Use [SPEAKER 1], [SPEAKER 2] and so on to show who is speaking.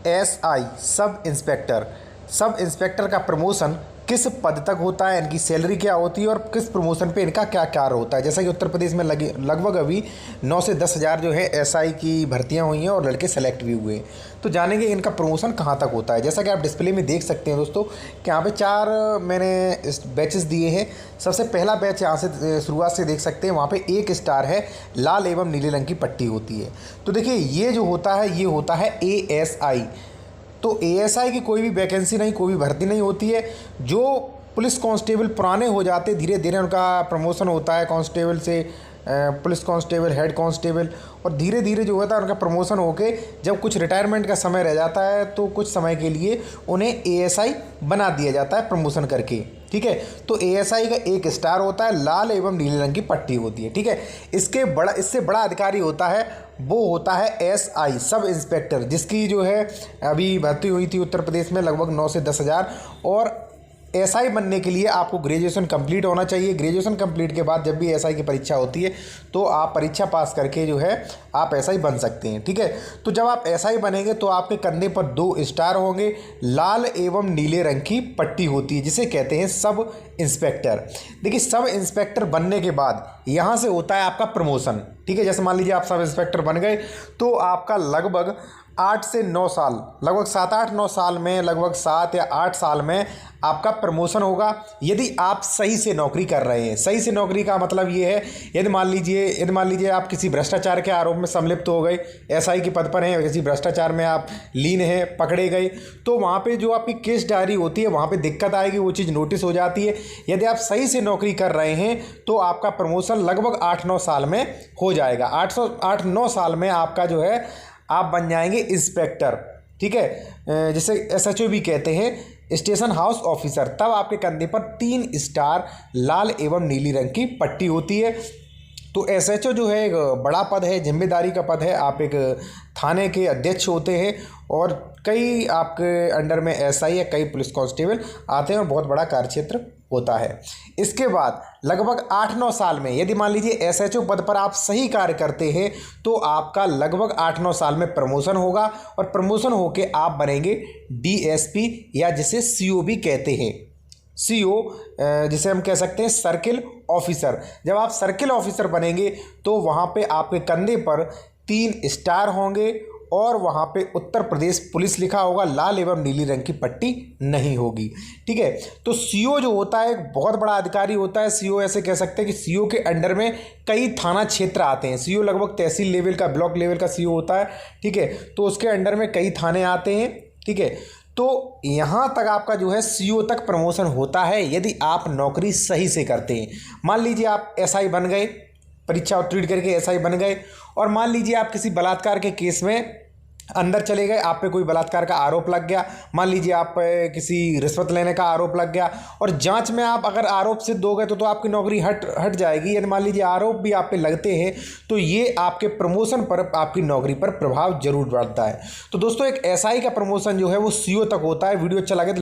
[SPEAKER 1] ASI sub inspector का promotion किस पद तक होता है, इनकी सैलरी क्या होती है और किस प्रमोशन पे इनका क्या कार्य होता है। जैसा कि उत्तर प्रदेश में लगभग अभी 9 से 10 हज़ार जो है एसआई की भर्तियां हुई हैं और लड़के सेलेक्ट भी हुए हैं। तो जानेंगे इनका प्रमोशन कहां तक होता है। जैसा कि आप डिस्प्ले में देख सकते हैं दोस्तों कि यहाँ पे 4 मैंने बैचेस दिए हैं। सबसे पहला बैच यहाँ से शुरुआत से देख सकते हैं, वहाँ पे 1 स्टार है, लाल एवं नीले रंग की पट्टी होती है। तो देखिए ये जो होता है ये होता है एएसआई। तो एएसआई की कोई भी वैकेंसी नहीं, कोई भी भर्ती नहीं होती है। जो पुलिस कांस्टेबल पुराने हो जाते धीरे धीरे उनका प्रमोशन होता है, कांस्टेबल से पुलिस कांस्टेबल, हेड कांस्टेबल, और धीरे धीरे जो होता है उनका प्रमोशन होके जब कुछ रिटायरमेंट का समय रह जाता है तो कुछ समय के लिए उन्हें एएसआई बना दिया जाता है प्रमोशन करके। ठीक है, तो एएसआई का 1 स्टार होता है, लाल एवं नीले रंग की पट्टी होती है। ठीक है, इससे बड़ा अधिकारी होता है, वो होता है एसआई सब इंस्पेक्टर, जिसकी जो है अभी भर्ती हुई थी उत्तर प्रदेश में लगभग 9 से 10 हज़ार। और एसआई बनने के लिए आपको ग्रेजुएशन कंप्लीट होना चाहिए। ग्रेजुएशन कंप्लीट के बाद जब भी एसआई की परीक्षा होती है तो आप परीक्षा पास करके जो है आप एसआई बन सकते हैं। ठीक है, तो जब आप एसआई बनेंगे तो आपके कंधे पर 2 स्टार होंगे, लाल एवं नीले रंग की पट्टी होती है, जिसे कहते हैं सब इंस्पेक्टर। देखिए सब इंस्पेक्टर बनने के बाद यहाँ से होता है आपका प्रमोशन। ठीक है, जैसे मान लीजिए आप सब इंस्पेक्टर बन गए तो आपका लगभग 8 से 9 साल, लगभग 7-8-9 साल में, लगभग 7 या 8 साल में आपका प्रमोशन होगा, यदि आप सही से नौकरी कर रहे हैं। सही से नौकरी का मतलब ये है, यदि मान लीजिए आप किसी भ्रष्टाचार के आरोप में सम्मिलित हो गए, एसआई के पद पर हैं, किसी भ्रष्टाचार में आप लीन हैं, पकड़े गए, तो वहाँ पे जो आपकी केस डायरी होती है वहाँ पे दिक्कत आएगी, वो चीज़ नोटिस हो जाती है। यदि आप सही से नौकरी कर रहे हैं तो आपका प्रमोशन लगभग 8-9 साल में हो जाएगा। 8-9 साल में आपका जो है आप बन जाएंगे इंस्पेक्टर। ठीक है, जिसे एसएचओ भी कहते हैं, स्टेशन हाउस ऑफिसर। तब आपके कंधे पर 3 स्टार, लाल एवं नीली रंग की पट्टी होती है। तो एसएचओ जो है एक बड़ा पद है, जिम्मेदारी का पद है। आप एक थाने के अध्यक्ष होते हैं और कई आपके अंडर में एसआई या कई पुलिस कांस्टेबल आते हैं और बहुत बड़ा कार्यक्षेत्र होता है। इसके बाद लगभग 8-9 साल में यदि मान लीजिए एसएचओ पद पर आप सही कार्य करते हैं तो आपका लगभग 8-9 साल में प्रमोशन होगा और प्रमोशन होके आप बनेंगे डीएसपी, या जिसे सीओ भी कहते हैं। सीओ जिसे हम कह सकते हैं सर्किल ऑफिसर। जब आप सर्किल ऑफिसर बनेंगे तो वहाँ पे आपके कंधे पर 3 स्टार होंगे और वहाँ पे उत्तर प्रदेश पुलिस लिखा होगा, लाल एवं नीली रंग की पट्टी नहीं होगी। ठीक है, तो सीओ जो होता है एक बहुत बड़ा अधिकारी होता है। सीओ ऐसे कह सकते हैं कि सीओ के अंडर में कई थाना क्षेत्र आते हैं। सीओ लगभग तहसील लेवल का, ब्लॉक लेवल का सीओ होता है। ठीक है, तो उसके अंडर में कई थाने आते हैं। ठीक है, तो यहाँ तक आपका जो है सीओ तक प्रमोशन होता है यदि आप नौकरी सही से करते हैं। मान लीजिए आप एसआई बन गए, परीक्षा उत्तीर्ण करके एसआई बन गए, और मान लीजिए आप किसी बलात्कार के केस में अंदर चले गए, आप पे कोई बलात्कार का आरोप लग गया, मान लीजिए आप पे किसी रिश्वत लेने का आरोप लग गया, और जांच में आप अगर आरोप सिद्ध हो गए तो आपकी नौकरी हट जाएगी। यदि मान लीजिए आरोप भी आप पे लगते हैं तो ये आपके प्रमोशन पर, आपकी नौकरी पर प्रभाव जरूर डालता है। तो दोस्तों एक एसआई का प्रमोशन जो है वो सीओ तक होता है। वीडियो अच्छा लगे तो